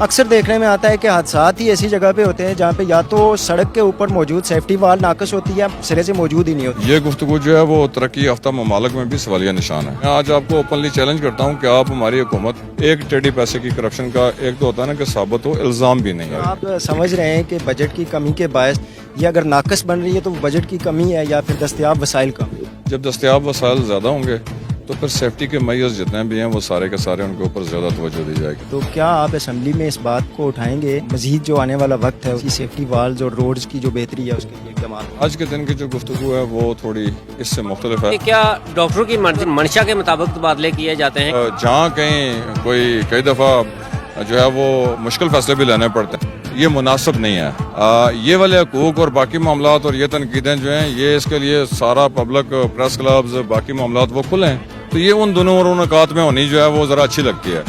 اکثر دیکھنے میں آتا ہے کہ حادثات ہی ایسی جگہ پہ ہوتے ہیں جہاں پہ یا تو سڑک کے اوپر موجود سیفٹی وال ناقص ہوتی ہے، سرے سے موجود ہی نہیں ہوتی۔ یہ گفتگو جو ہے وہ ترقی یافتہ ممالک میں بھی سوالیہ نشان ہے۔ میں آج آپ کو اوپنلی چیلنج کرتا ہوں کہ آپ ہماری حکومت ایک ٹیڑھی پیسے کی کرپشن کا ایک تو ہوتا ہے نا کہ ثابت ہو، الزام بھی نہیں ہے۔ آپ سمجھ رہے ہیں کہ بجٹ کی کمی کے باعث یہ اگر ناقص بن رہی ہے تو وہ بجٹ کی کمی ہے یا پھر دستیاب وسائل کم؟ جب دستیاب وسائل زیادہ ہوں گے تو پھر سیفٹی کے میئرز جتنے بھی ہیں وہ سارے کے سارے ان کے اوپر زیادہ توجہ دی جائے گی۔ تو کیا آپ اسمبلی میں اس بات کو اٹھائیں گے مزید جو آنے والا وقت ہے اس کی سیفٹی والز اور روڈز کی جو بہتری ہے اس کے لیے اقدامات؟ آج کے دن کی جو گفتگو ہے وہ تھوڑی اس سے مختلف ہے۔ کیا ڈاکٹروں کی منشا کے مطابق تبادلے کیے جاتے ہیں؟ جہاں کہیں کئی دفعہ جو ہے وہ مشکل فیصلے بھی لینے پڑتے ہیں، یہ مناسب نہیں ہے۔ یہ والے حقوق اور باقی معاملات اور یہ تنقیدیں جو ہیں یہ اس کے لیے سارا پبلک پریس کلبز باقی معاملات وہ کھلے ہیں، تو یہ ان دونوں اور نکات میں ہونی جو ہے وہ ذرا اچھی لگتی ہے۔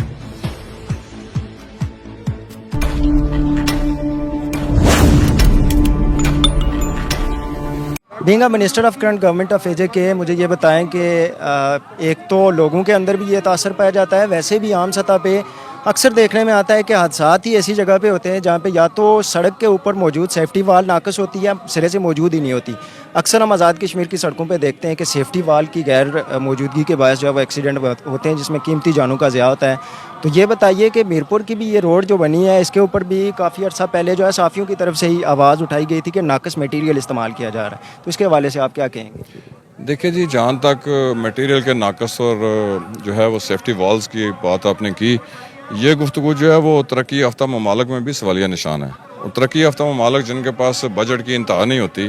Being a minister of current government of اے کے مجھے یہ بتائیں کہ ایک تو لوگوں کے اندر بھی یہ تاثر پایا جاتا ہے، ویسے بھی عام سطح پہ اکثر دیکھنے میں آتا ہے کہ حادثات ہی ایسی جگہ پہ ہوتے ہیں جہاں پہ یا تو سڑک کے اوپر موجود سیفٹی وال ناقص ہوتی ہے، سرے سے موجود ہی نہیں ہوتی۔ اکثر ہم آزاد کشمیر کی سڑکوں پہ دیکھتے ہیں کہ سیفٹی وال کی غیر موجودگی کے باعث جو ہے وہ ایکسیڈنٹ ہوتے ہیں جس میں قیمتی جانوں کا ضیاع ہوتا ہے۔ تو یہ بتائیے کہ میرپور کی بھی یہ روڈ جو بنی ہے اس کے اوپر بھی کافی عرصہ پہلے جو ہے صحافیوں کی طرف سے ہی آواز اٹھائی گئی تھی کہ ناقص میٹیریل استعمال کیا جا رہا ہے، تو اس کے حوالے سے آپ کیا کہیں گے؟ دیکھیں جی، جہاں تک میٹیریل کے ناقص اور جو ہے وہ سیفٹی والز کی بات آپ نے کی، یہ گفتگو جو ہے وہ ترقی یافتہ ممالک میں بھی سوالیہ نشان ہے۔ اور ترقی یافتہ ممالک جن کے پاس بجٹ کی انتہا نہیں ہوتی،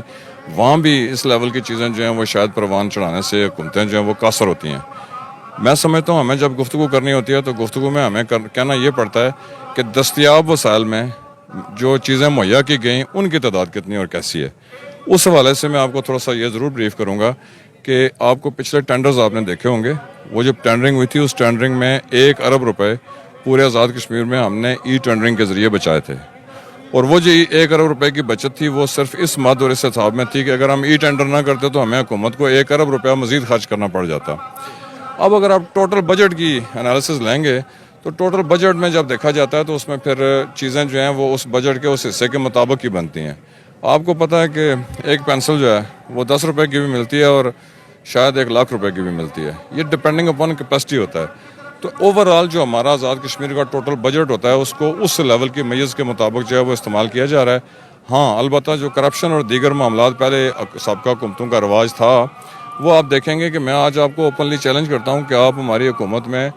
وہاں بھی اس لیول کی چیزیں جو ہیں وہ شاید پروان چڑھانے سے حکومتیں جو ہیں وہ قاصر ہوتی ہیں۔ میں سمجھتا ہوں ہمیں جب گفتگو کرنی ہوتی ہے تو گفتگو میں ہمیں کہنا یہ پڑتا ہے کہ دستیاب وسائل میں جو چیزیں مہیا کی گئیں ان کی تعداد کتنی اور کیسی ہے۔ اس حوالے سے میں آپ کو تھوڑا سا یہ ضرور بریف کروں گا کہ آپ کو پچھلے ٹینڈرز آپ نے دیکھے ہوں گے، وہ جب ٹینڈرنگ ہوئی تھی اس ٹینڈرنگ میں 1 ارب روپے پورے آزاد کشمیر میں ہم نے ای ٹینڈرنگ کے ذریعے بچائے تھے، اور وہ جو 1 ارب روپے کی بچت تھی وہ صرف اس مد اور اس حساب میں تھی کہ اگر ہم ای ٹینڈر نہ کرتے تو ہمیں حکومت کو 1 ارب روپیہ مزید خرچ کرنا پڑ جاتا۔ اب اگر آپ ٹوٹل بجٹ کی انالیسز لیں گے تو ٹوٹل بجٹ میں جب دیکھا جاتا ہے تو اس میں پھر چیزیں جو ہیں وہ اس بجٹ کے اس حصے کے مطابق ہی بنتی ہیں۔ آپ کو پتہ ہے کہ ایک پینسل جو ہے وہ 10 روپے کی بھی ملتی ہے اور شاید 1 لاکھ روپے کی بھی ملتی ہے، یہ ڈپینڈنگ اپون کیپیسٹی ہوتا ہے۔ تو اوورآل جو ہمارا آزاد کشمیر کا ٹوٹل بجٹ ہوتا ہے اس کو اس لیول کی میز کے مطابق جو ہے وہ استعمال کیا جا رہا ہے۔ ہاں، البتہ جو کرپشن اور دیگر معاملات پہلے سابقہ حکومتوں کا رواج تھا وہ آپ دیکھیں گے کہ میں آج آپ کو اوپنلی چیلنج کرتا ہوں کہ آپ ہماری حکومت میں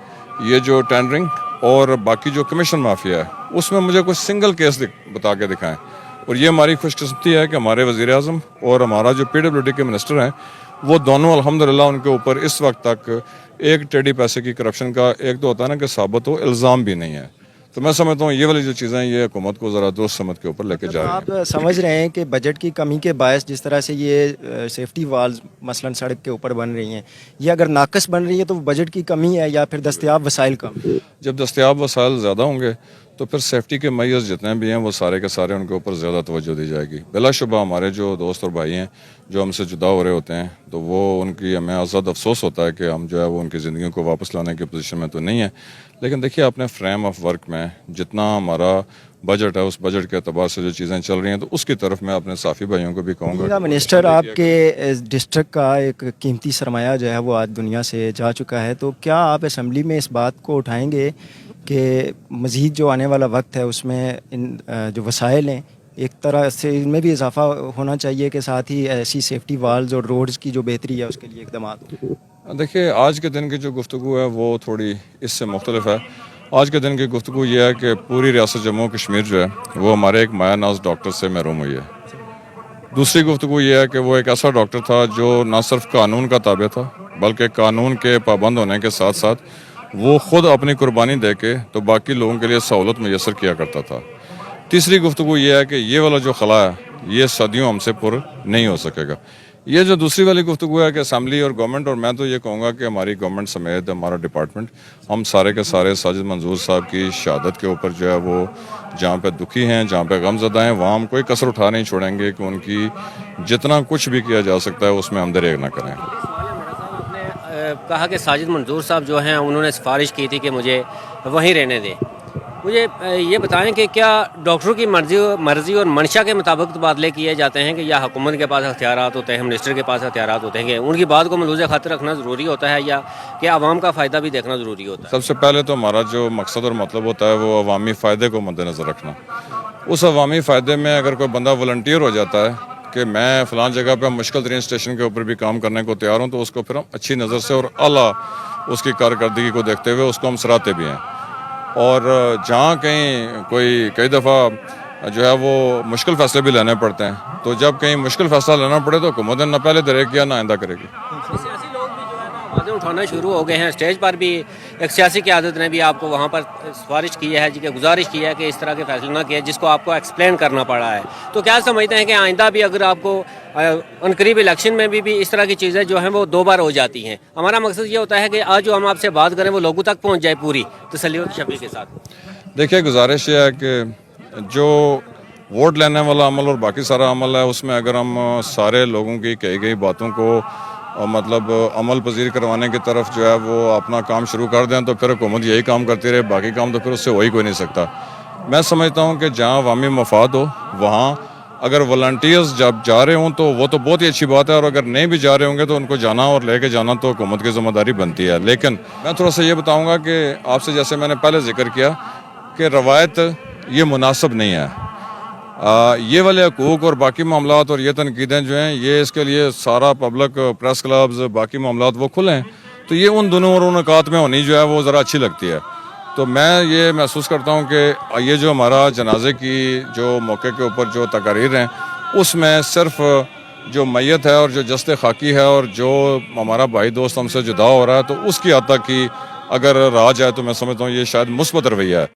یہ جو ٹینڈرنگ اور باقی جو کمیشن مافیا ہے اس میں مجھے کوئی سنگل کیس بتا کے دکھائیں۔ اور یہ ہماری خوش قسمتی ہے کہ ہمارے وزیر اعظم اور ہمارا جو PWD کے منسٹر ہیں وہ دونوں الحمدللہ ان کے اوپر اس وقت تک ایک ٹیڑھی پیسے کی کرپشن کا ایک تو ہوتا ہے نا کہ ثابت ہو، الزام بھی نہیں ہے۔ تو میں سمجھتا ہوں یہ والی جو چیزیں یہ حکومت کو ذرا درست سمجھ کے اوپر لے کے جا رہی ہیں۔ آپ سمجھ رہے ہیں کہ بجٹ کی کمی کے باعث جس طرح سے یہ سیفٹی والز مثلا سڑک کے اوپر بن رہی ہیں یہ اگر ناقص بن رہی ہے تو وہ بجٹ کی کمی ہے یا پھر دستیاب وسائل کم؟ جب دستیاب وسائل زیادہ ہوں گے تو پھر سیفٹی کے میئرز جتنے بھی ہیں وہ سارے کے سارے ان کے اوپر زیادہ توجہ دی جائے گی۔ بلا شبہ ہمارے جو دوست اور بھائی ہیں جو ہم سے جدا ہو رہے ہوتے ہیں تو وہ ان کی ہمیں ازحد افسوس ہوتا ہے کہ ہم جو ہے وہ ان کی زندگیوں کو واپس لانے کی پوزیشن میں تو نہیں ہے، لیکن دیکھیے اپنے فریم آف ورک میں جتنا ہمارا بجٹ ہے اس بجٹ کے اعتبار سے جو چیزیں چل رہی ہیں تو اس کی طرف میں اپنے صافی بھائیوں کو بھی کہوں گا۔ منسٹر، آپ کے ڈسٹرکٹ کا ایک قیمتی سرمایہ جو ہے وہ آج دنیا سے جا چکا ہے، تو کیا آپ اسمبلی میں اس بات کو اٹھائیں گے کہ مزید جو آنے والا وقت ہے اس میں ان جو وسائل ہیں ایک طرح سے ان میں بھی اضافہ ہونا چاہیے کہ ساتھ ہی ایسی سیفٹی والز اور روڈز کی جو بہتری ہے اس کے لیے اقدامات ہوں؟ دیکھیے آج کے دن کی جو گفتگو ہے وہ تھوڑی اس سے مختلف ہے۔ آج کے دن کی گفتگو یہ ہے کہ پوری ریاست جموں کشمیر جو ہے وہ ہمارے ایک مایہ ناز ڈاکٹر سے محروم ہوئی ہے۔ دوسری گفتگو یہ ہے کہ وہ ایک ایسا ڈاکٹر تھا جو نہ صرف قانون کا تابع تھا بلکہ قانون کے پابند ہونے کے ساتھ ساتھ وہ خود اپنی قربانی دے کے تو باقی لوگوں کے لیے سہولت میسر کیا کرتا تھا۔ تیسری گفتگو یہ ہے کہ یہ والا جو خلا ہے یہ صدیوں ہم سے پر نہیں ہو سکے گا۔ یہ جو دوسری والی گفتگو ہے کہ اسمبلی اور گورنمنٹ، اور میں تو یہ کہوں گا کہ ہماری گورنمنٹ سمیت ہمارا ڈپارٹمنٹ ہم سارے کے سارے ساجد منظور صاحب کی شہادت کے اوپر جو ہے وہ جہاں پہ دکھی ہیں، جہاں پہ غم زدہ ہیں، وہاں ہم کوئی کسر اٹھا نہیں چھوڑیں گے کہ ان کی جتنا کچھ بھی کیا جا سکتا ہے اس میں ہم دریغ نہ کریں۔ کہا کہ ساجد منظور صاحب جو ہیں انہوں نے سفارش کی تھی کہ مجھے وہیں رہنے دیں، مجھے یہ بتائیں کہ کیا ڈاکٹروں کی مرضی اور منشا کے مطابق تبادلے کیے جاتے ہیں کہ یا حکومت کے پاس اختیارات ہوتے ہیں, منسٹر کے پاس اختیارات ہوتے ہیں, کہ ان کی بات کو ملحوظ خاطر رکھنا ضروری ہوتا ہے یا کہ عوام کا فائدہ بھی دیکھنا ضروری ہوتا ہے؟ سب سے پہلے تو ہمارا جو مقصد اور مطلب ہوتا ہے وہ عوامی فائدے کو مد نظر رکھنا. اس عوامی فائدے میں اگر کوئی بندہ والنٹیئر ہو جاتا ہے کہ میں فلان جگہ پہ مشکل ترین اسٹیشن کے اوپر بھی کام کرنے کو تیار ہوں, تو اس کو پھر ہم اچھی نظر سے اور اعلیٰ اس کی کارکردگی کو دیکھتے ہوئے اس کو ہم سراہتے بھی ہیں. اور جہاں کہیں کئی دفعہ جو ہے وہ مشکل فیصلے بھی لینے پڑتے ہیں, تو جب کہیں مشکل فیصلہ لینا پڑے تو حکومت نہ پہلے درے کیا نہ آئندہ کرے گی. سیاسی لوگ بھی جو ہے نا آوازیں اٹھانا شروع ہو گئے ہیں. اسٹیج پر بھی ایک سیاسی قیادت نے بھی آپ کو وہاں پر سفارش کی ہے, کہ گزارش کی ہے کہ اس طرح کے فیصلے نہ کیے, جس کو آپ کو ایکسپلین کرنا پڑا ہے. تو کیا سمجھتے ہیں کہ آئندہ بھی اگر آپ کو عنقریب الیکشن میں بھی اس طرح کی چیزیں جو ہیں وہ 2 بار ہو جاتی ہیں؟ ہمارا مقصد یہ ہوتا ہے کہ آج جو ہم آپ سے بات کریں وہ لوگوں تک پہنچ جائے پوری تسلی و تشفی کے ساتھ. دیکھیے, گزارش یہ ہے کہ جو ووٹ لینے والا عمل اور باقی سارا عمل ہے, اس میں اگر ہم سارے لوگوں کی کہی گئی باتوں کو مطلب عمل پذیر کروانے کی طرف جو ہے وہ اپنا کام شروع کر دیں, تو پھر حکومت یہی کام کرتی رہے, باقی کام تو پھر اس سے ہو ہی کوئی نہیں سکتا. میں سمجھتا ہوں کہ جہاں عوامی مفاد ہو وہاں اگر والنٹیئرز جب جا رہے ہوں تو وہ تو بہت ہی اچھی بات ہے, اور اگر نہیں بھی جا رہے ہوں گے تو ان کو جانا اور لے کے جانا تو حکومت کی ذمہ داری بنتی ہے. لیکن میں تھوڑا سا یہ بتاؤں گا کہ آپ سے, جیسے میں نے پہلے ذکر کیا کہ روایت یہ مناسب نہیں ہے. یہ والے حقوق اور باقی معاملات اور یہ تنقیدیں جو ہیں, یہ اس کے لیے سارا پبلک پریس کلبز باقی معاملات وہ کھلے ہیں, تو یہ ان دونوں اور ان نکات میں ہونی جو ہے وہ ذرا اچھی لگتی ہے. تو میں یہ محسوس کرتا ہوں کہ یہ جو ہمارا جنازے کی جو موقع کے اوپر جو تقاریر ہیں, اس میں صرف جو میت ہے اور جو جسد خاکی ہے اور جو ہمارا بھائی دوست ہم سے جدا ہو رہا ہے, تو اس کی حد تک کی اگر رہا جائے تو میں سمجھتا ہوں یہ شاید مثبت رویہ ہے.